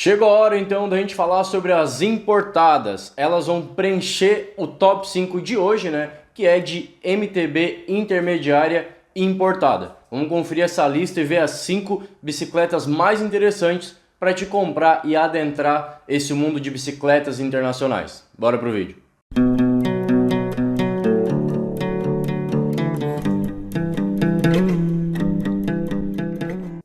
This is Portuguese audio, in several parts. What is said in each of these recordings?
Chegou a hora então da gente falar sobre as importadas. Elas vão preencher o top 5 de hoje, né? Que é de MTB intermediária importada. Vamos conferir essa lista e ver as 5 bicicletas mais interessantes para te comprar e adentrar esse mundo de bicicletas internacionais. Bora pro vídeo.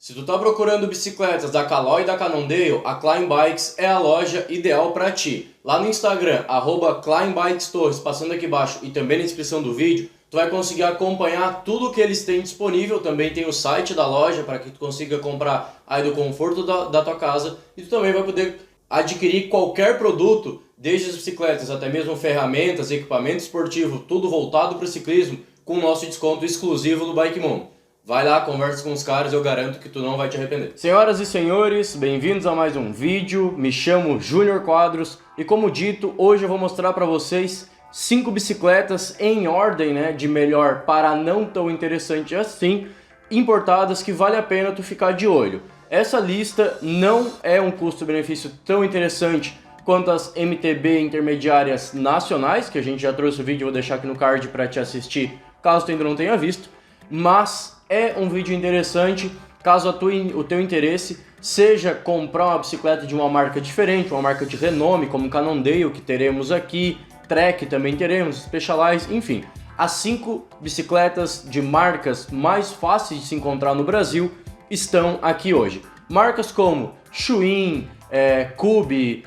Se tu tá procurando bicicletas da Caloi e da Cannondale, a Climb Bikes é a loja ideal para ti. Lá no Instagram, @ClimbBikesTorres, passando aqui embaixo e também na descrição do vídeo, tu vai conseguir acompanhar tudo que eles têm disponível. Também tem o site da loja para que tu consiga comprar aí do conforto da tua casa. E tu também vai poder adquirir qualquer produto, desde as bicicletas até mesmo ferramentas, equipamento esportivo, tudo voltado para o ciclismo, com o nosso desconto exclusivo do Bike Moon. Vai lá, conversa com os caras, eu garanto que tu não vai te arrepender. Senhoras e senhores, bem-vindos a mais um vídeo. Me chamo Júnior Quadros e, como dito, hoje eu vou mostrar para vocês 5 bicicletas em ordem, né, de melhor para não tão interessante assim, importadas, que vale a pena tu ficar de olho. Essa lista não é um custo-benefício tão interessante quanto as MTB intermediárias nacionais, que a gente já trouxe o vídeo, vou deixar aqui no card para te assistir, caso tu ainda não tenha visto, mas é um vídeo interessante caso o teu interesse seja comprar uma bicicleta de uma marca diferente, uma marca de renome, como Cannondale, que teremos aqui, Trek também teremos, Specialized, enfim. As 5 bicicletas de marcas mais fáceis de se encontrar no Brasil estão aqui hoje. Marcas como Schwinn, Cube,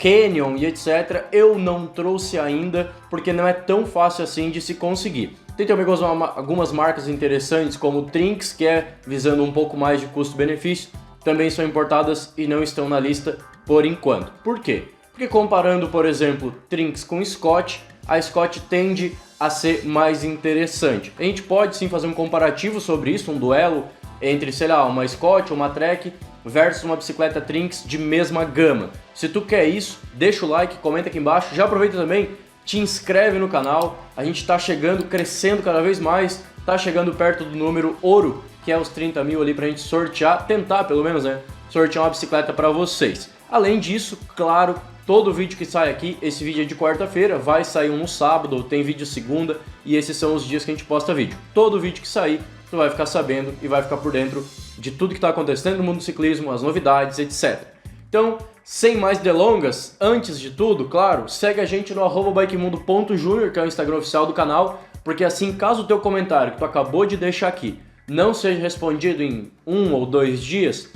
Canyon e etc. eu não trouxe ainda porque não é tão fácil assim de se conseguir. Tem também algumas marcas interessantes como Trinx, que é visando um pouco mais de custo-benefício, também são importadas e não estão na lista por enquanto. Por quê? Porque comparando, por exemplo, Trinx com Scott, a Scott tende a ser mais interessante. A gente pode sim fazer um comparativo sobre isso, um duelo entre, sei lá, uma Scott ou uma Trek versus uma bicicleta Trinx de mesma gama. Se tu quer isso, deixa o like, comenta aqui embaixo, já aproveita também, te inscreve no canal. A gente está chegando, crescendo cada vez mais, está chegando perto do número ouro, que é os 30 mil ali pra gente sortear, tentar pelo menos, né, sortear uma bicicleta para vocês. Além disso, claro, todo vídeo que sai aqui, esse vídeo é de quarta-feira, vai sair um no sábado, tem vídeo segunda, e esses são os dias que a gente posta vídeo. Todo vídeo que sair, tu vai ficar sabendo e vai ficar por dentro de tudo que está acontecendo no mundo do ciclismo, as novidades, etc. Então, sem mais delongas, antes de tudo, claro, segue a gente no @bikemundo.junior, que é o Instagram oficial do canal, porque assim, caso o teu comentário que tu acabou de deixar aqui não seja respondido em 1 ou 2 dias,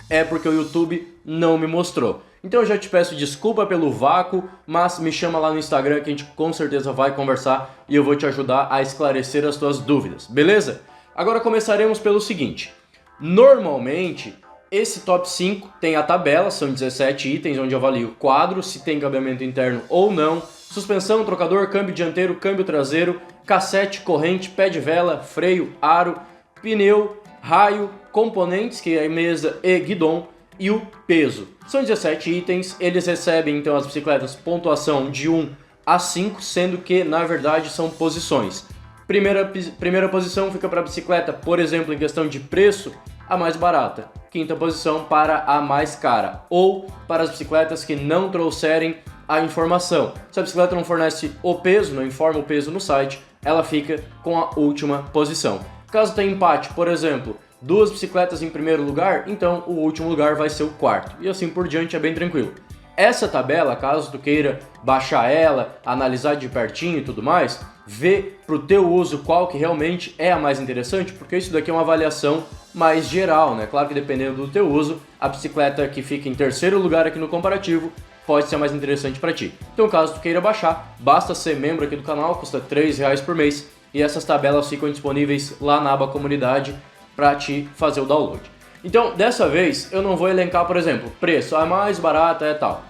é porque o YouTube não me mostrou. Então eu já te peço desculpa pelo vácuo, mas me chama lá no Instagram que a gente com certeza vai conversar e eu vou te ajudar a esclarecer as tuas dúvidas, beleza? Agora começaremos pelo seguinte. Normalmente, esse top 5 tem a tabela, são 17 itens onde eu avalio o quadro, se tem cabeamento interno ou não, suspensão, trocador, câmbio dianteiro, câmbio traseiro, cassete, corrente, pé de vela, freio, aro, pneu, raio, componentes, que é mesa e guidon, e o peso. São 17 itens, eles recebem então as bicicletas pontuação de 1 a 5, sendo que na verdade são posições. Primeira posição fica para a bicicleta, por exemplo, em questão de preço, a mais barata. Quinta posição para a mais cara, ou para as bicicletas que não trouxerem a informação. Se a bicicleta não fornece o peso, não informa o peso no site, ela fica com a última posição. Caso tenha empate, por exemplo, 2 bicicletas em primeiro lugar, então o último lugar vai ser o quarto. E assim por diante, é bem tranquilo. Essa tabela, caso tu queira baixar ela, analisar de pertinho e tudo mais, ver pro teu uso qual que realmente é a mais interessante, porque isso daqui é uma avaliação mais geral, né? Claro que dependendo do teu uso, a bicicleta que fica em terceiro lugar aqui no comparativo pode ser mais interessante para ti. Então, caso tu queira baixar, basta ser membro aqui do canal, custa R$3 por mês, e essas tabelas ficam disponíveis lá na aba comunidade para te fazer o download. Então, dessa vez, eu não vou elencar, por exemplo, preço, a mais barata é tal.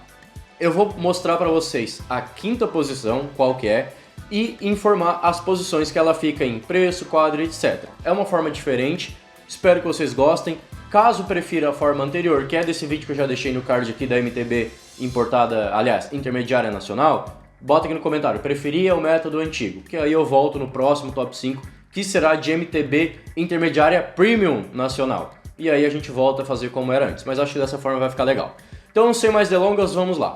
Eu vou mostrar para vocês a quinta posição, qual que é, e informar as posições que ela fica em preço, quadro, etc. É uma forma diferente, espero que vocês gostem. Caso prefira a forma anterior, que é desse vídeo que eu já deixei no card aqui da MTB importada, aliás, intermediária nacional, bota aqui no comentário, preferia o método antigo, que aí eu volto no próximo top 5, que será de MTB intermediária premium nacional. E aí a gente volta a fazer como era antes, mas acho que dessa forma vai ficar legal. Então, sem mais delongas, vamos lá.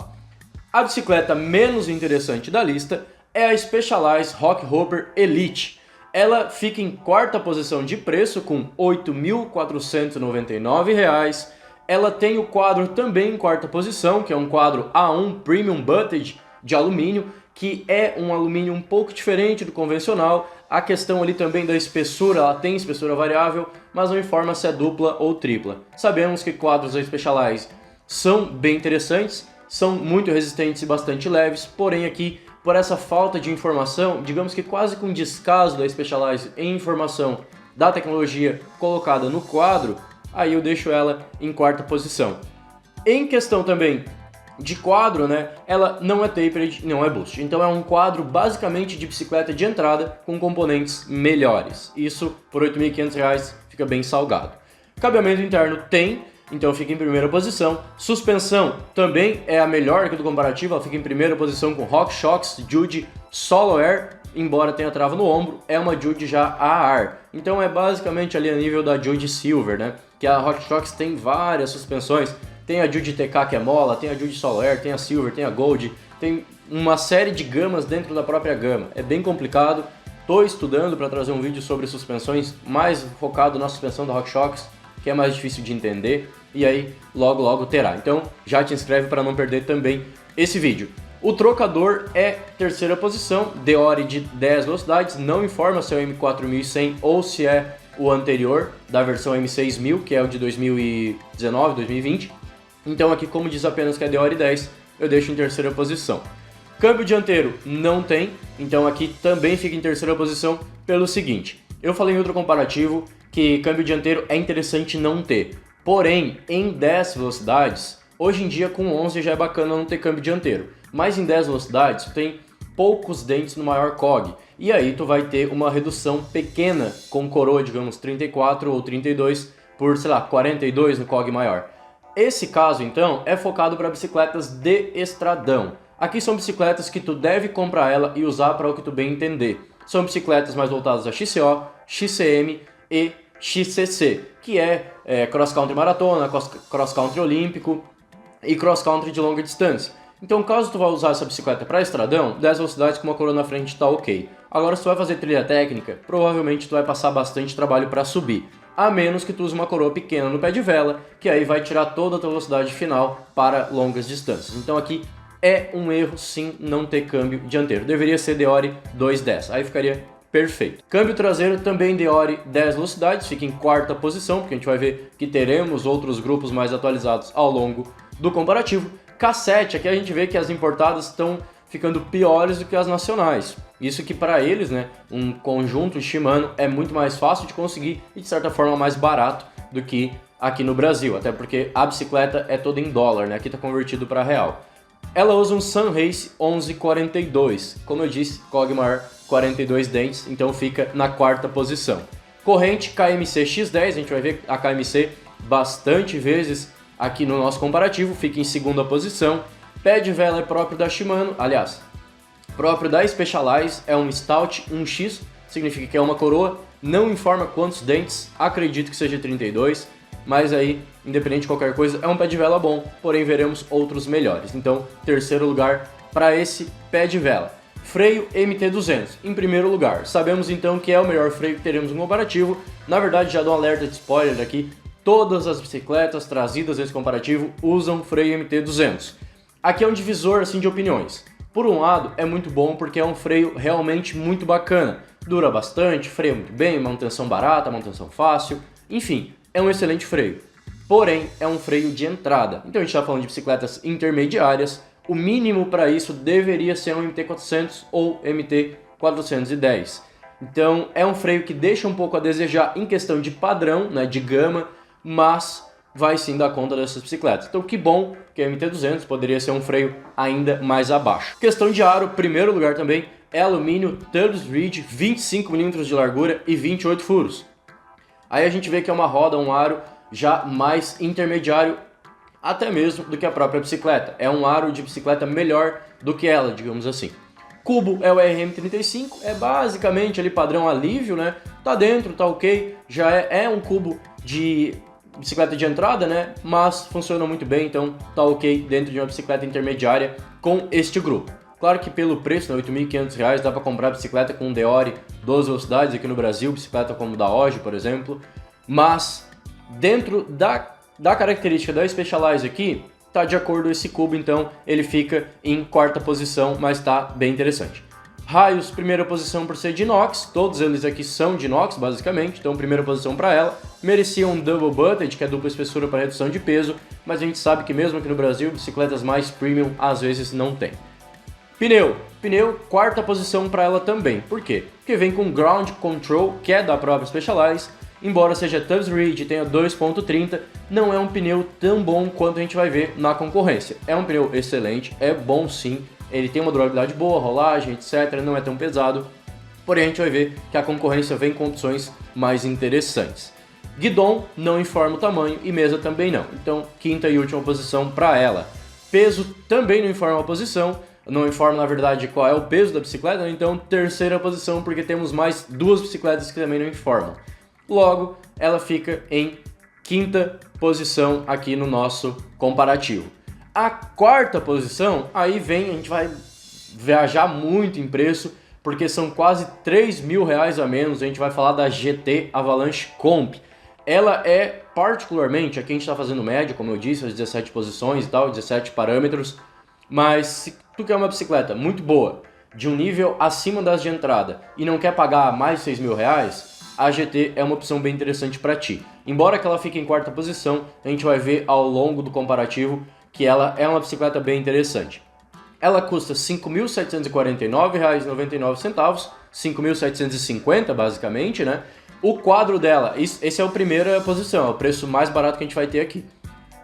A bicicleta menos interessante da lista é a Specialized Rockhopper Elite. Ela fica em quarta posição de preço com R$ 8.499. Ela tem o quadro também em quarta posição, que é um quadro A1 Premium Butted de alumínio, que é um alumínio um pouco diferente do convencional. A questão ali também da espessura, ela tem espessura variável, mas não informa se é dupla ou tripla. Sabemos que quadros da Specialized são bem interessantes, são muito resistentes e bastante leves, porém aqui, por essa falta de informação, digamos que quase com descaso da Specialized em informação da tecnologia colocada no quadro, aí eu deixo ela em quarta posição. Em questão também de quadro, né, ela não é tapered, não é boost. Então é um quadro basicamente de bicicleta de entrada com componentes melhores. Isso por R$ 8.500 fica bem salgado. Cabeamento interno tem, então fica em primeira posição. Suspensão também é a melhor que do comparativo, ela fica em primeira posição com RockShox Jude Solo Air, embora tenha trava no ombro, é uma Jude já a ar. Então é basicamente ali a nível da Jude Silver, né? Que a RockShox tem várias suspensões. Tem a Jude TK que é mola, tem a Jude Solo Air, tem a Silver, tem a Gold, tem uma série de gamas dentro da própria gama. É bem complicado, estou estudando para trazer um vídeo sobre suspensões mais focado na suspensão da RockShox, que é mais difícil de entender, e aí logo terá. Então já te inscreve para não perder também esse vídeo. O trocador é terceira posição, Deore de 10 velocidades, não informa se é o M4100 ou se é o anterior, da versão M6000, que é o de 2019, 2020. Então aqui, como diz apenas que é Deore 10, eu deixo em terceira posição. Câmbio dianteiro não tem, então aqui também fica em terceira posição pelo seguinte. Eu falei em outro comparativo que câmbio dianteiro é interessante não ter. Porém, em 10 velocidades, hoje em dia com 11 já é bacana não ter câmbio dianteiro. Mas em 10 velocidades tu tem poucos dentes no maior COG. E aí tu vai ter uma redução pequena com coroa, digamos 34 ou 32 por, sei lá, 42 no COG maior. Esse caso, então, é focado para bicicletas de estradão. Aqui são bicicletas que tu deve comprar ela e usar para o que tu bem entender. São bicicletas mais voltadas a XCO, XCM e XCC, que é cross country maratona, cross country olímpico e cross country de longa distância. Então, caso tu vá usar essa bicicleta para estradão, 10 velocidades com uma coroa na frente está ok. Agora, se tu vai fazer trilha técnica, provavelmente tu vai passar bastante trabalho para subir. A menos que tu use uma coroa pequena no pé de vela, que aí vai tirar toda a tua velocidade final para longas distâncias. Então aqui é um erro sim não ter câmbio dianteiro. Deveria ser Deore 210, aí ficaria perfeito. Câmbio traseiro também Deore 10 velocidades, fica em quarta posição, porque a gente vai ver que teremos outros grupos mais atualizados ao longo do comparativo. Cassete, aqui a gente vê que as importadas estão ficando piores do que as nacionais. Isso que para eles, né, um conjunto Shimano é muito mais fácil de conseguir e de certa forma mais barato do que aqui no Brasil, até porque a bicicleta é toda em dólar, né, aqui está convertido para real. Ela usa um Sunrace 1142, como eu disse, COG maior 42 dentes, então fica na quarta posição. Corrente KMC X10, a gente vai ver a KMC bastante vezes aqui no nosso comparativo, fica em segunda posição. Pé de vela é próprio da Shimano, aliás, próprio da Specialized, é um Stout 1X, significa que é uma coroa, não informa quantos dentes, acredito que seja 32, mas aí, independente de qualquer coisa, é um pé de vela bom, porém veremos outros melhores. Então, terceiro lugar para esse pé de vela. Freio MT200, em primeiro lugar. Sabemos então que é o melhor freio que teremos no comparativo. Na verdade, já dou um alerta de spoiler aqui, todas as bicicletas trazidas nesse comparativo usam freio MT200. Aqui é um divisor assim, de opiniões. Por um lado, é muito bom porque é um freio realmente muito bacana. Dura bastante, freia muito bem, manutenção barata, manutenção fácil, enfim, é um excelente freio. Porém, é um freio de entrada. Então a gente está falando de bicicletas intermediárias. O mínimo para isso deveria ser um MT400 ou MT410. Então é um freio que deixa um pouco a desejar em questão de padrão, né, de gama, mas vai sim dar conta dessas bicicletas. Então que bom que a MT200 poderia ser um freio ainda mais abaixo. Questão de aro, primeiro lugar também, é alumínio Turbs Ridge, 25 mm de largura e 28 furos. Aí a gente vê que é uma roda, um aro já mais intermediário até mesmo do que a própria bicicleta. É um aro de bicicleta melhor do que ela, digamos assim. Cubo é o RM35, é basicamente ali padrão alívio, né? Tá dentro, tá ok, já é um cubo de bicicleta de entrada, né? Mas funciona muito bem, então tá ok dentro de uma bicicleta intermediária com este grupo. Claro que pelo preço, né, R$ 8.500, dá para comprar bicicleta com Deore 12 velocidades aqui no Brasil, bicicleta como da Oji, por exemplo, mas dentro da característica da Specialized aqui, tá de acordo esse cubo, então ele fica em quarta posição, mas tá bem interessante. Raios, primeira posição por ser de inox, todos eles aqui são de inox basicamente, então primeira posição para ela. Merecia um double butted, que é dupla espessura para redução de peso, mas a gente sabe que mesmo aqui no Brasil, bicicletas mais premium às vezes não tem. Pneu, quarta posição para ela também. Por quê? Porque vem com ground control, que é da própria Specialized. Embora seja Tubbs Ridge e tenha 2.30, não é um pneu tão bom quanto a gente vai ver na concorrência. É um pneu excelente, é bom sim, ele tem uma durabilidade boa, rolagem, etc, não é tão pesado, porém a gente vai ver que a concorrência vem com opções mais interessantes. Guidon não informa o tamanho e mesa também não, então quinta e última posição para ela. Peso também não informa a posição, não informa na verdade qual é o peso da bicicleta, então terceira posição porque temos mais duas bicicletas que também não informam. Logo, ela fica em quinta posição aqui no nosso comparativo. A quarta posição, aí vem, a gente vai viajar muito em preço, porque são quase R$3.000 a menos, a gente vai falar da GT Avalanche Comp. Ela é particularmente, aqui a gente está fazendo média, como eu disse, as 17 posições e tal, 17 parâmetros, mas se tu quer uma bicicleta muito boa, de um nível acima das de entrada, e não quer pagar mais de R$6.000, a GT é uma opção bem interessante para ti. Embora que ela fique em quarta posição, a gente vai ver ao longo do comparativo que ela é uma bicicleta bem interessante. Ela custa R$ 5.749,99, 5.750 basicamente, né? O quadro dela, esse é a primeira posição, é o preço mais barato que a gente vai ter aqui.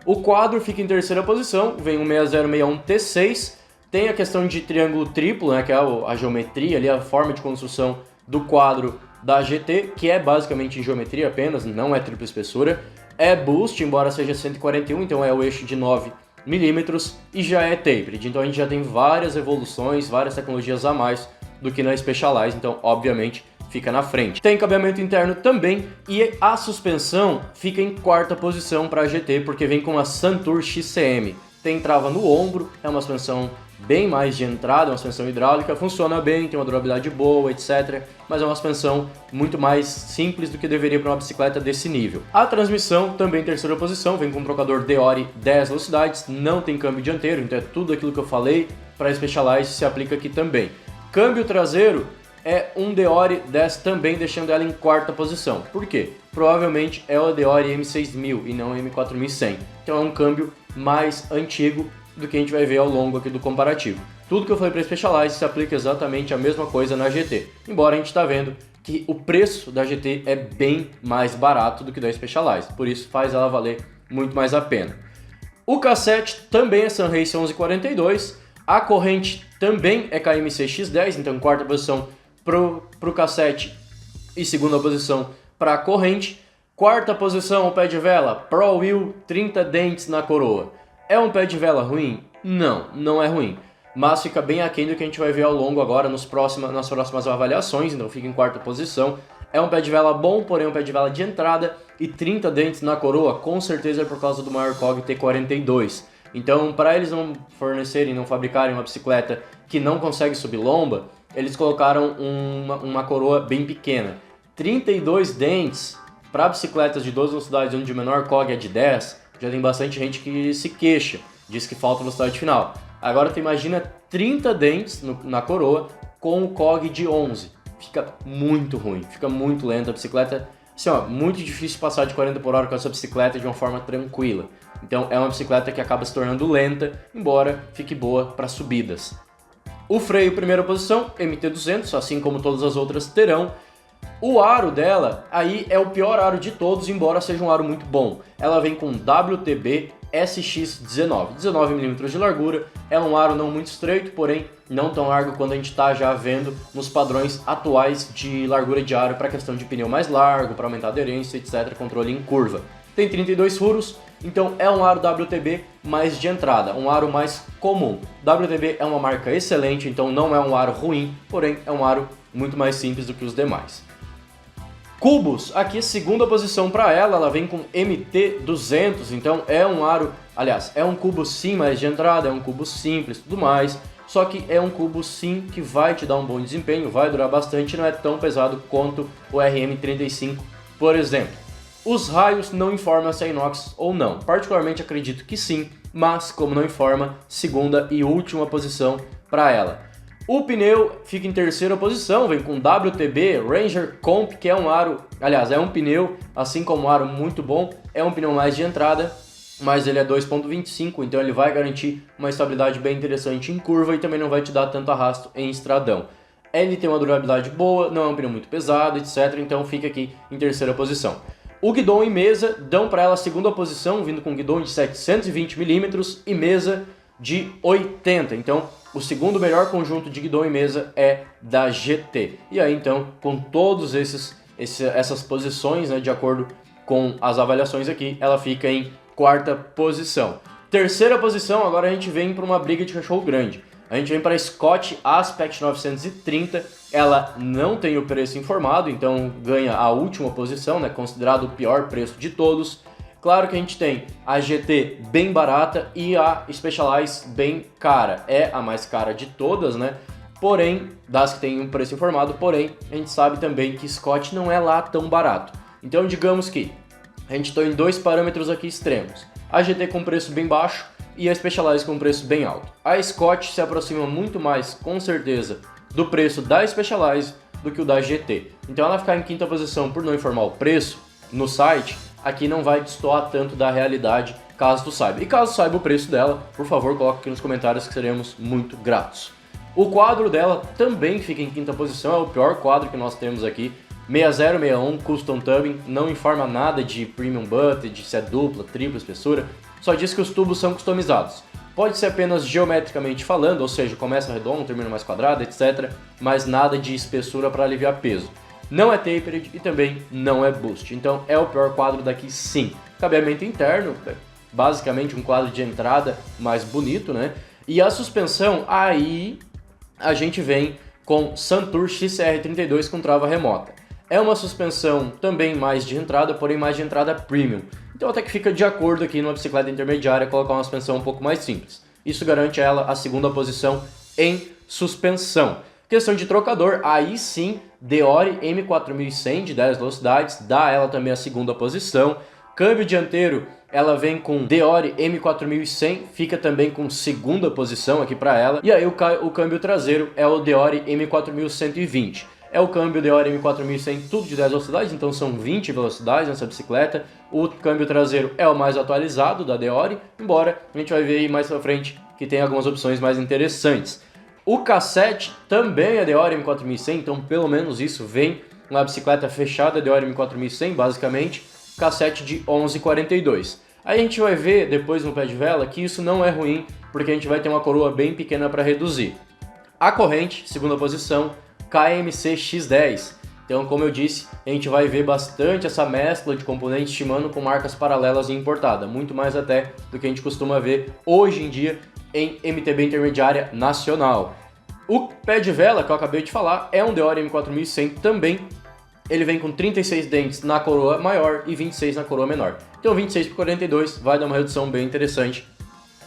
O quadro fica em terceira posição, vem um 6061 T6, tem a questão de triângulo triplo, né, que é a geometria ali, a forma de construção do quadro da GT, que é basicamente em geometria apenas, não é tripla espessura. É boost, embora seja 141, então é o eixo de 9 milímetros e já é tapered. Então a gente já tem várias evoluções, várias tecnologias a mais do que na Specialized, então obviamente fica na frente. Tem cabeamento interno também e a suspensão fica em quarta posição para a GT, porque vem com a Suntour XCM. Tem trava no ombro, é uma suspensão bem mais de entrada, uma suspensão hidráulica, funciona bem, tem uma durabilidade boa, etc. Mas é uma suspensão muito mais simples do que deveria para uma bicicleta desse nível. A transmissão também em terceira posição, vem com um trocador Deore 10 velocidades, não tem câmbio dianteiro, então é tudo aquilo que eu falei para a Specialized se aplica aqui também. Câmbio traseiro é um Deore 10 também, deixando ela em quarta posição. Por quê? Provavelmente é o Deore M6000 e não o M4100. Então é um câmbio mais antigo do que a gente vai ver ao longo aqui do comparativo. Tudo que eu falei para a Specialized se aplica exatamente a mesma coisa na GT, embora a gente está vendo que o preço da GT é bem mais barato do que da Specialized, por isso faz ela valer muito mais a pena. O cassete também é Sunrace 1142, a corrente também é KMC X10, então quarta posição pro cassete e segunda posição para a corrente. Quarta posição, o pé de vela, Pro Wheel 30 dentes na coroa. É um pé de vela ruim? Não, não é ruim, mas fica bem aquém do que a gente vai ver ao longo agora nas próximas avaliações, então fica em quarta posição. É um pé de vela bom, porém um pé de vela de entrada e 30 dentes na coroa, com certeza é por causa do maior COG T42. Então, para eles não fornecerem, não fabricarem uma bicicleta que não consegue subir lomba, eles colocaram uma coroa bem pequena. 32 dentes para bicicletas de 12 velocidades onde o menor COG é de 10, já tem bastante gente que se queixa, diz que falta velocidade final. Agora tu imagina 30 dentes na coroa com o COG de 11. Fica muito ruim, fica muito lenta a bicicleta. Assim, ó, muito difícil passar de 40 por hora com essa bicicleta de uma forma tranquila. Então é uma bicicleta que acaba se tornando lenta, embora fique boa para subidas. O freio, primeira posição, MT200, assim como todas as outras terão. O aro dela, aí é o pior aro de todos, embora seja um aro muito bom. Ela vem com WTB SX19, 19mm de largura. É um aro não muito estreito, porém não tão largo quanto a gente está já vendo nos padrões atuais de largura de aro para questão de pneu mais largo, para aumentar a aderência, etc., controle em curva. Tem 32 furos, então é um aro WTB mais de entrada, um aro mais comum. WTB é uma marca excelente, então não é um aro ruim, porém é um aro muito mais simples do que os demais. Cubos, aqui segunda posição para ela vem com MT200, então é um aro, aliás, é um cubo sim mais de entrada, é um cubo simples e tudo mais, só que é um cubo sim que vai te dar um bom desempenho, vai durar bastante, não é tão pesado quanto o RM35, por exemplo. Os raios não informam se é inox ou não, particularmente acredito que sim, mas como não informa, segunda e última posição para ela. O pneu fica em terceira posição, vem com WTB Ranger Comp, que é um aro, aliás, é um pneu, assim como um aro muito bom, é um pneu mais de entrada, mas ele é 2.25, então ele vai garantir uma estabilidade bem interessante em curva e também não vai te dar tanto arrasto em estradão. Ele tem uma durabilidade boa, não é um pneu muito pesado, etc, então fica aqui em terceira posição. O guidão e mesa dão para ela a segunda posição, vindo com guidão de 720mm e mesa de 80, então o segundo melhor conjunto de guidão e mesa é da GT. E aí então, com todos essas posições, né, de acordo com as avaliações aqui, ela fica em quarta posição. Terceira posição, agora a gente vem para uma briga de cachorro grande. A gente vem para a Scott Aspect 930, ela não tem o preço informado, então ganha a última posição, né, considerado o pior preço de todos. Claro que a gente tem a GT bem barata e a Specialized bem cara. É a mais cara de todas, né? Porém, das que tem um preço informado, porém, a gente sabe também que Scott não é lá tão barato. Então, digamos que a gente tem dois parâmetros aqui extremos. A GT com preço bem baixo e a Specialized com preço bem alto. A Scott se aproxima muito mais, com certeza, do preço da Specialized do que o da GT. Então, ela ficar em quinta posição por não informar o preço no site, aqui não vai destoar tanto da realidade, caso tu saiba. E caso saiba o preço dela, por favor, coloque aqui nos comentários que seremos muito gratos. O quadro dela também fica em quinta posição, é o pior quadro que nós temos aqui. 6061 Custom Tubbing, não informa nada de Premium Butt, de se é dupla, tripla espessura, só diz que os tubos são customizados. Pode ser apenas geometricamente falando, ou seja, começa redondo, termina mais quadrado, etc. Mas nada de espessura para aliviar peso. Não é tapered e também não é boost, então é o pior quadro daqui sim. Cabeamento interno, basicamente um quadro de entrada mais bonito, né? E a suspensão, aí a gente vem com Suntour XR32 com trava remota. É uma suspensão também mais de entrada, porém mais de entrada premium. Então até que fica de acordo aqui numa bicicleta intermediária colocar uma suspensão um pouco mais simples. Isso garante a ela a segunda posição em suspensão. Questão de trocador, aí sim, Deore M4100 de 10 velocidades, dá ela também a segunda posição. Câmbio dianteiro, ela vem com Deore M4100, fica também com segunda posição aqui para ela. E aí o câmbio traseiro é o Deore M4120. É o câmbio Deore M4100, tudo de 10 velocidades, então são 20 velocidades nessa bicicleta. O câmbio traseiro é o mais atualizado da Deore, embora a gente vai ver aí mais pra frente que tem algumas opções mais interessantes. O cassete também é Deore M4100, então pelo menos isso vem uma bicicleta fechada Deore M4100, basicamente, cassete de 11,42. Aí a gente vai ver depois no pé de vela que isso não é ruim, porque a gente vai ter uma coroa bem pequena para reduzir. A corrente, segunda posição, KMC X10. Então, como eu disse, a gente vai ver bastante essa mescla de componentes Shimano com marcas paralelas e importada, muito mais até do que a gente costuma ver hoje em dia em MTB intermediária nacional. O pé de vela que eu acabei de falar é um Deore M4100 também. Ele vem com 36 dentes na coroa maior e 26 na coroa menor. Então 26 por 42 vai dar uma redução bem interessante.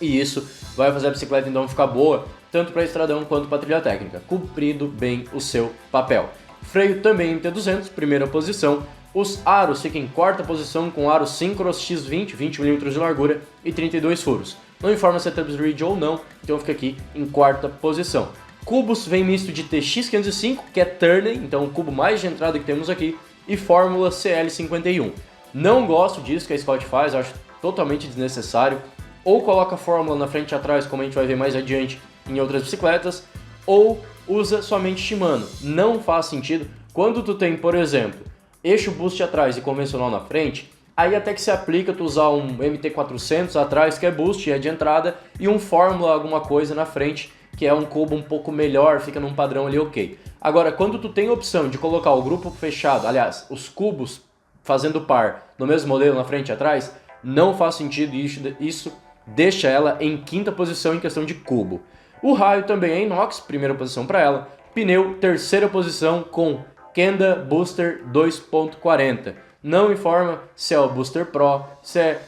E isso vai fazer a bicicleta então ficar boa, tanto para estradão quanto para trilha técnica, cumprindo bem o seu papel. Freio também MT200, primeira posição. Os aros ficam em quarta posição com aro Synchros X20, 20mm de largura e 32 furos. Não informa se é Tubbs Ridge ou não, então fica aqui em quarta posição. Cubos vem misto de TX505, que é Turney, então o cubo mais de entrada que temos aqui, e Fórmula CL51. Não gosto disso que a Scott faz, acho totalmente desnecessário. Ou coloca a Fórmula na frente e atrás, como a gente vai ver mais adiante em outras bicicletas, ou usa somente Shimano. Não faz sentido. Quando tu tem, por exemplo, eixo boost atrás e convencional na frente, aí até que se aplica tu usar um MT400 atrás, que é boost, é de entrada, e um Fórmula alguma coisa na frente, que é um cubo um pouco melhor, fica num padrão ali ok. Agora, quando tu tem a opção de colocar o grupo fechado, aliás, os cubos fazendo par no mesmo modelo na frente e atrás, não faz sentido e isso deixa ela em quinta posição em questão de cubo. O raio também é inox, primeira posição para ela. Pneu, terceira posição com Kenda Booster 2.40. Não informa se é o Booster Pro, se é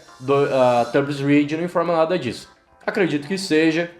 Tubbs Reed, não informa nada disso. Acredito que seja,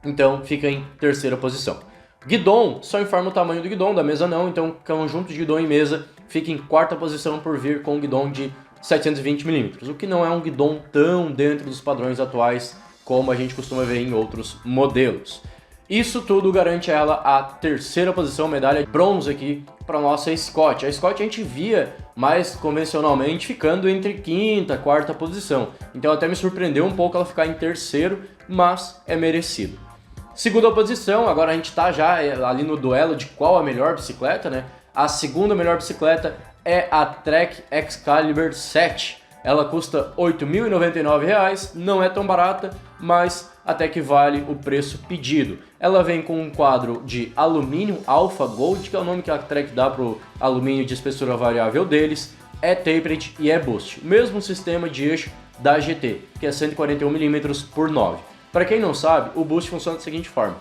então fica em terceira posição. Guidon, só informa o tamanho do guidon, da mesa não, então conjunto de guidon e mesa fica em quarta posição por vir com um guidon de 720mm, o que não é um guidon tão dentro dos padrões atuais como a gente costuma ver em outros modelos. Isso tudo garante a ela a terceira posição, medalha de bronze aqui para nossa Scott. A Scott a gente via mais convencionalmente ficando entre quinta, quarta posição, então até me surpreendeu um pouco ela ficar em terceiro, mas é merecido. Segunda posição, agora a gente está já ali no duelo de qual a melhor bicicleta, né? A segunda melhor bicicleta é a Trek Excalibur 7. Ela custa R$ 8.099, não é tão barata, mas até que vale o preço pedido. Ela vem com um quadro de alumínio Alpha Gold, que é o nome que a Trek dá para o alumínio de espessura variável deles, é tapered e é boost. Mesmo sistema de eixo da GT, que é 141mm por 9. Para quem não sabe, o boost funciona da seguinte forma.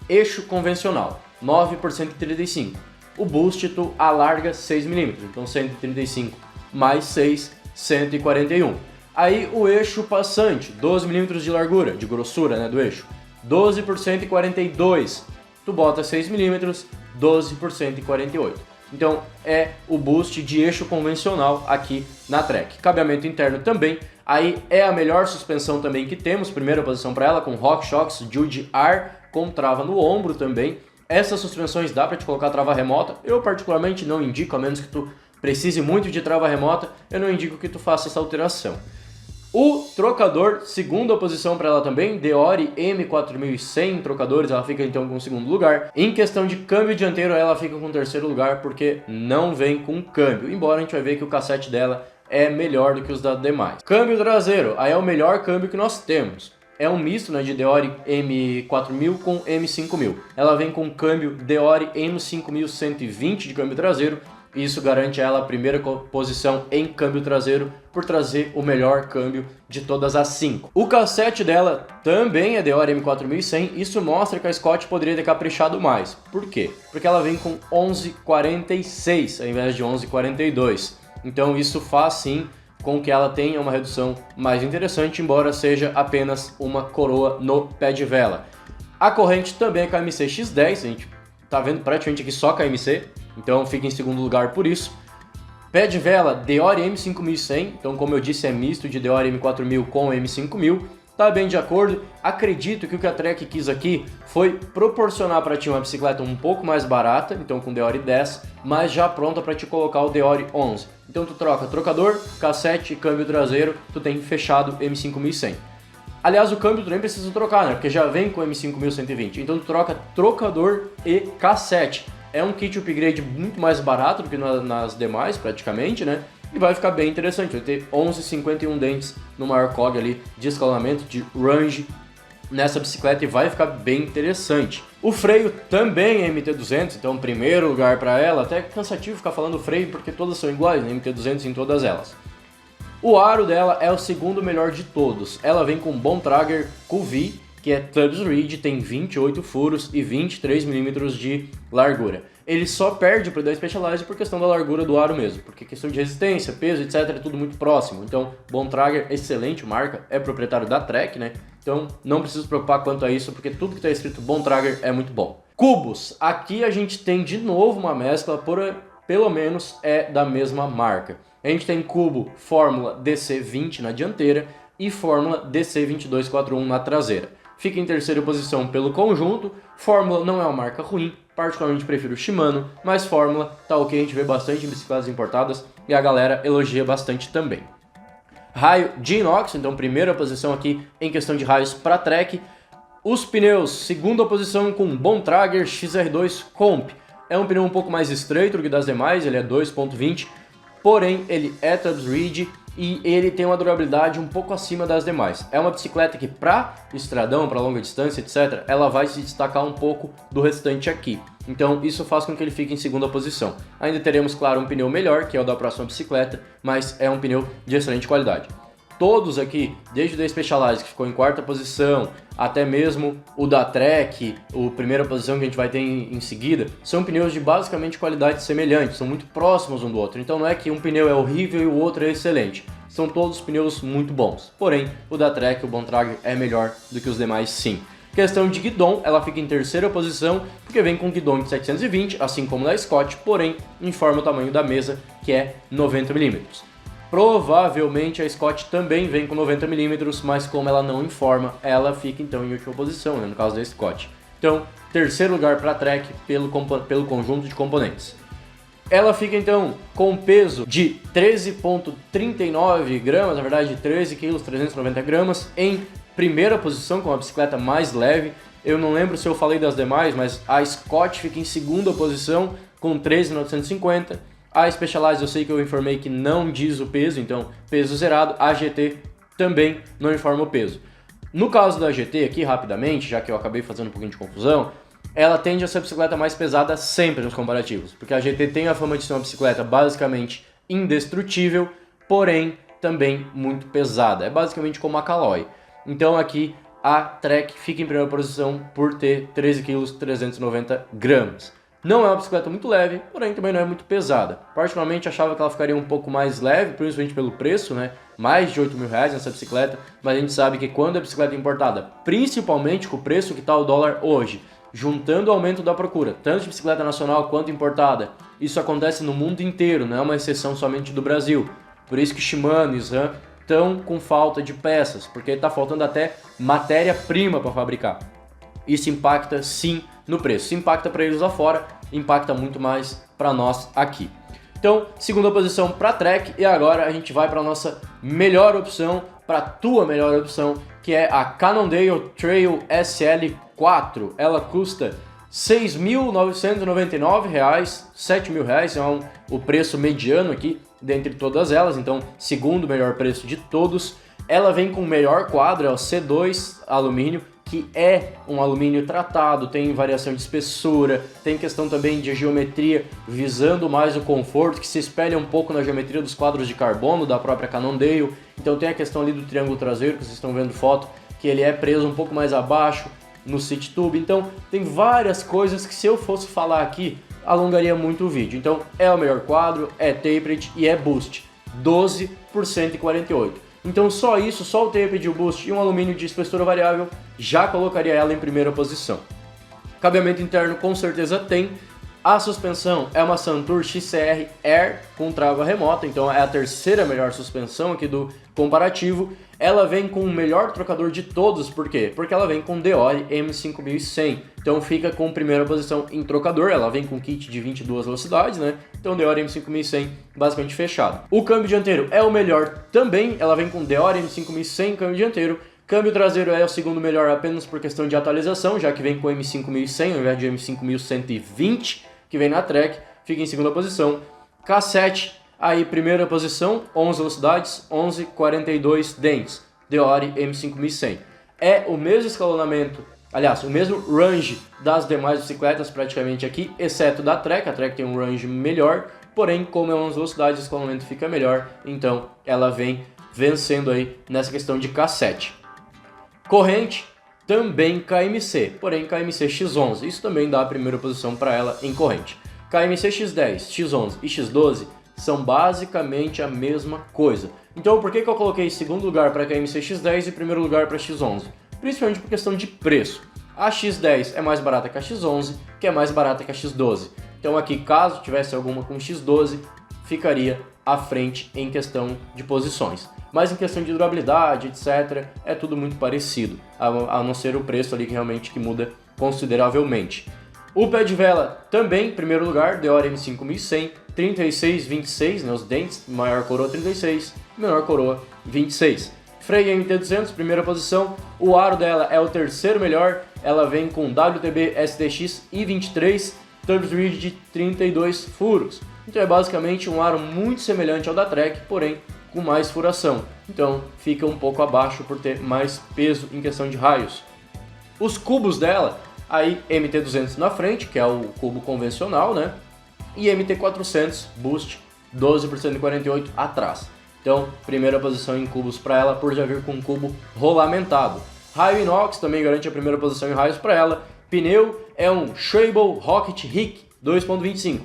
Eixo convencional, 9 por 135. O boost tu alarga 6mm, então 135 mais 6, 141. Aí o eixo passante, 12mm de largura, de grossura, né, do eixo. 12 por 142. Tu bota 6mm, 12 por 148. Então é o boost de eixo convencional aqui na Trek. Cabeamento interno também. Aí é a melhor suspensão também que temos, primeira posição para ela, com RockShox Jude R, com trava no ombro também. Essas suspensões dá para te colocar trava remota, eu particularmente não indico, a menos que tu precise muito de trava remota, eu não indico que tu faça essa alteração. O trocador, segunda posição para ela também, Deore M4100 trocadores, ela fica então com o segundo lugar. Em questão de câmbio dianteiro, ela fica com o terceiro lugar porque não vem com câmbio, embora a gente vai ver que o cassete dela é melhor do que os das demais. Câmbio traseiro, aí é o melhor câmbio que nós temos. É um misto, né, de Deore M4000 com M5000. Ela vem com câmbio Deore M5120 de câmbio traseiro. Isso garante a ela a primeira posição em câmbio traseiro por trazer o melhor câmbio de todas as 5. O cassete dela também é Deore M4100. Isso mostra que a Scott poderia ter caprichado mais. Por quê? Porque ela vem com 11,46 ao invés de 11,42. Então isso faz sim com que ela tenha uma redução mais interessante, embora seja apenas uma coroa no pé de vela. A corrente também é KMC X10, a gente tá vendo praticamente aqui só KMC, então fica em segundo lugar por isso. Pé de vela Deore M5100, então como eu disse é misto de Deore M4000 com M5000. Tá bem de acordo, acredito que o que a Trek quis aqui foi proporcionar para ti uma bicicleta um pouco mais barata, então com Deore 10, mas já pronta para te colocar o Deore 11. Então tu troca trocador, cassete e câmbio traseiro, tu tem fechado M5100. Aliás, o câmbio tu nem precisa trocar, né? Porque já vem com M5120, então tu troca trocador e cassete. É um kit upgrade muito mais barato do que nas demais, praticamente, né? E vai ficar bem interessante, vai ter 11,51 dentes no maior cog ali de escalonamento, de range nessa bicicleta e vai ficar bem interessante. O freio também é MT200, então primeiro lugar para ela, até cansativo ficar falando freio porque todas são iguais, né? MT200 em todas elas. O aro dela é o segundo melhor de todos, ela vem com Bontrager QV, que é Tubbs Reed, tem 28 furos e 23mm de largura. Ele só perde para o da Specialized por questão da largura do aro mesmo, porque questão de resistência, peso, etc, é tudo muito próximo. Então, Bontrager, excelente marca, é proprietário da Trek, né? Então, não precisa se preocupar quanto a isso, porque tudo que está escrito Bontrager é muito bom. Cubos, aqui a gente tem de novo uma mescla, pelo menos é da mesma marca. A gente tem cubo Fórmula DC20 na dianteira e Fórmula DC2241 na traseira. Fica em terceira posição pelo conjunto. Fórmula não é uma marca ruim, particularmente prefiro Shimano, mas Fórmula tá ok, a gente vê bastante em bicicletas importadas e a galera elogia bastante também. Raio de inox, então primeira posição aqui em questão de raios para Trek. Os pneus, segunda posição com Bontrager XR2 Comp. É um pneu um pouco mais estreito do que das demais, ele é 2.20, porém ele é Tubbs Reed e ele tem uma durabilidade um pouco acima das demais. É uma bicicleta que para estradão, para longa distância, etc, ela vai se destacar um pouco do restante aqui. Então isso faz com que ele fique em segunda posição. Ainda teremos, claro, um pneu melhor, que é o da próxima bicicleta, mas é um pneu de excelente qualidade. todos aqui, desde o da Specialized, que ficou em quarta posição, até mesmo o da Trek, a primeira posição que a gente vai ter em seguida, são pneus de basicamente qualidade semelhante, são muito próximos um do outro. Então não é que um pneu é horrível e o outro é excelente. São todos pneus muito bons. Porém, o da Trek, o Bontrager, é melhor do que os demais sim. Questão de guidon, ela fica em terceira posição, porque vem com guidon de 720, assim como da Scott, porém informa o tamanho da mesa, que é 90mm. Provavelmente a Scott também vem com 90mm, mas como ela não informa, ela fica então em última posição, né, no caso da Scott. Então, terceiro lugar para a Trek pelo conjunto de componentes. Ela fica então com um peso de 13,39 gramas, na verdade 13 kg 390 gramas, em primeira posição, com a bicicleta mais leve. Eu não lembro se eu falei das demais, mas a Scott fica em segunda posição com 13,950. A Specialized eu sei que eu informei que não diz o peso, então peso zerado. A GT também não informa o peso. No caso da GT aqui, rapidamente, já que eu acabei fazendo um pouquinho de confusão, ela tende a ser a bicicleta mais pesada sempre nos comparativos, porque a GT tem a fama de ser uma bicicleta basicamente indestrutível, porém também muito pesada. É basicamente como a Caloi. Então aqui a Trek fica em primeira posição por ter 13 kg 390 gramas. Não é uma bicicleta muito leve, porém também não é muito pesada. Particularmente achava que ela ficaria um pouco mais leve, principalmente pelo preço, né? Mais de R$8.000 nessa bicicleta, mas a gente sabe que quando a bicicleta é importada, principalmente com o preço que está o dólar hoje, juntando o aumento da procura, tanto de bicicleta nacional quanto importada, isso acontece no mundo inteiro, não é uma exceção somente do Brasil. Por isso que Shimano e SRAM estão com falta de peças, porque está faltando até matéria-prima para fabricar. Isso impacta sim no preço. Se impacta para eles lá fora, impacta muito mais para nós aqui. Então, segunda posição para a Trek, e agora a gente vai para a nossa melhor opção, para a tua melhor opção, que é a Cannondale Trail SL4. Ela custa R$ 6.999, R$ 7.000, é o preço mediano aqui dentre todas elas, então segundo melhor preço de todos. Ela vem com o melhor quadro, é o C2 alumínio, que é um alumínio tratado, tem variação de espessura, tem questão também de geometria visando mais o conforto, que se espelha um pouco na geometria dos quadros de carbono da própria Cannondale. Então tem a questão ali do triângulo traseiro, que vocês estão vendo foto, que ele é preso um pouco mais abaixo no seat tube. Então tem várias coisas que, se eu fosse falar aqui, alongaria muito o vídeo. Então é o melhor quadro, é tapered e é boost, 12 por 148. Então só isso, só o tapered, o boost e um alumínio de espessura variável já colocaria ela em primeira posição. Cabeamento interno com certeza tem. A suspensão é uma Suntour XCR Air com trava remota, então é a terceira melhor suspensão aqui do comparativo. Ela vem com o melhor trocador de todos, por quê? Porque ela vem com Deore M5100, então fica com primeira posição em trocador. Ela vem com kit de 22 velocidades, né? Então Deore M5100 basicamente fechado. O câmbio dianteiro é o melhor também, ela vem com Deore M5100 câmbio dianteiro. Câmbio traseiro é o segundo melhor apenas por questão de atualização, já que vem com M5100 ao invés de M5120, que vem na Trek, fica em segunda posição. K7, aí primeira posição, 11 velocidades, 11,42 dentes, Deore M5100. É o mesmo escalonamento, aliás, o mesmo range das demais bicicletas praticamente aqui, exceto da Trek. A Trek tem um range melhor, porém como é 11 velocidades, o escalonamento fica melhor, então ela vem vencendo aí nessa questão de K7. Corrente, também KMC, porém KMC X11, isso também dá a primeira posição para ela em corrente. KMC X10, X11 e X12 são basicamente a mesma coisa. Então por que eu coloquei segundo lugar para KMC X10 e primeiro lugar para X11? Principalmente por questão de preço. A X10 é mais barata que a X11, que é mais barata que a X12. Então aqui, caso tivesse alguma com X12, ficaria à frente em questão de posições. Mas em questão de durabilidade, etc., é tudo muito parecido, a não ser o preço ali que realmente muda consideravelmente. O pé de vela também, em primeiro lugar, Deore M5100, 36,26, né, os dentes, maior coroa 36, menor coroa 26. Freio MT200, primeira posição, o aro dela é o terceiro melhor, ela vem com WTB SDX I23, Turbosreed de 32 furos. Então é basicamente um aro muito semelhante ao da Trek, porém com mais furação. Então fica um pouco abaixo por ter mais peso em questão de raios. Os cubos dela, aí MT200 na frente, que é o cubo convencional, né? E MT400 Boost 12 por 148 atrás. Então, primeira posição em cubos para ela, por já vir com um cubo rolamentado. Raio inox também garante a primeira posição em raios para ela. Pneu é um Schwalbe Rocket Hick 2.25.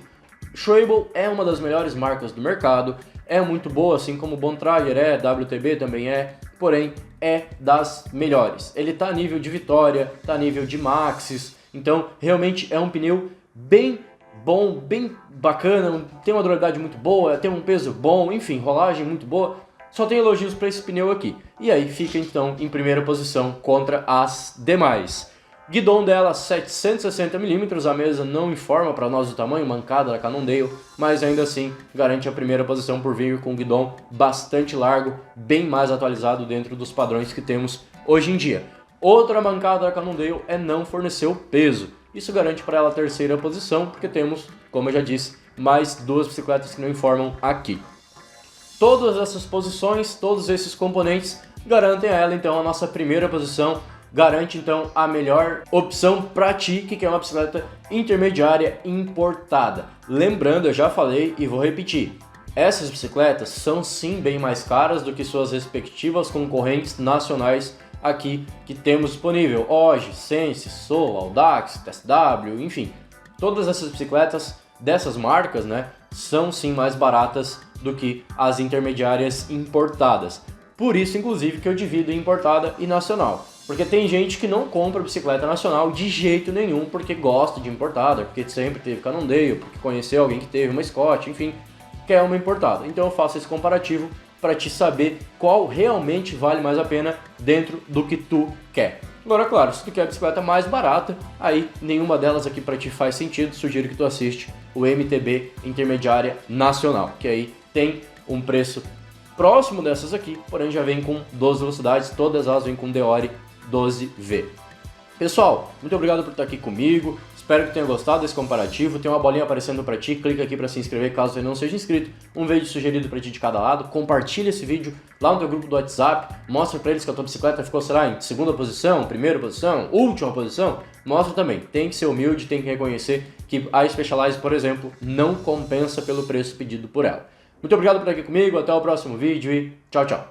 Schwalbe é uma das melhores marcas do mercado, é muito boa, assim como o Bontrager é, WTB também é, porém é das melhores. Ele está a nível de Vitória, está a nível de Maxxis, então realmente é um pneu bem bom, bem bacana, tem uma durabilidade muito boa, tem um peso bom, enfim, rolagem muito boa. Só tem elogios para esse pneu aqui. E aí fica então em primeira posição contra as demais. Guidão dela 760mm, a mesa não informa para nós o tamanho, mancada da Cannondale, mas ainda assim garante a primeira posição por vir com um guidão bastante largo, bem mais atualizado dentro dos padrões que temos hoje em dia. Outra mancada da Cannondale é não fornecer o peso. Isso garante para ela a terceira posição, porque temos, como eu já disse, mais duas bicicletas que não informam aqui. Todas essas posições, todos esses componentes garantem a ela então a nossa primeira posição, garante então a melhor opção para ti que quer uma bicicleta intermediária importada. Lembrando, eu já falei e vou repetir, essas bicicletas são sim bem mais caras do que suas respectivas concorrentes nacionais aqui que temos disponível. Hoje, Sense, Soul, Audax, TSW, enfim, todas essas bicicletas dessas marcas, né, são sim mais baratas do que as intermediárias importadas. Por isso, inclusive, que eu divido em importada e nacional. Porque tem gente que não compra bicicleta nacional de jeito nenhum porque gosta de importada, porque sempre teve Cannondale, porque conheceu alguém que teve uma Scott, enfim, quer uma importada. Então eu faço esse comparativo para te saber qual realmente vale mais a pena dentro do que tu quer. Agora, claro, se tu quer a bicicleta mais barata, aí nenhuma delas aqui para ti faz sentido, sugiro que tu assiste o MTB Intermediária Nacional, que aí tem um preço próximo dessas aqui, porém já vem com 12 velocidades, todas elas vêm com Deore 12V. Pessoal, muito obrigado por estar aqui comigo, espero que tenha gostado desse comparativo, tem uma bolinha aparecendo para ti, clica aqui para se inscrever caso você não seja inscrito, um vídeo sugerido para ti de cada lado, compartilha esse vídeo lá no teu grupo do WhatsApp, mostra para eles que a tua bicicleta ficou, será, em segunda posição, primeira posição, última posição, mostra também, tem que ser humilde, tem que reconhecer que a Specialized, por exemplo, não compensa pelo preço pedido por ela. Muito obrigado por estar aqui comigo, até o próximo vídeo e tchau, tchau!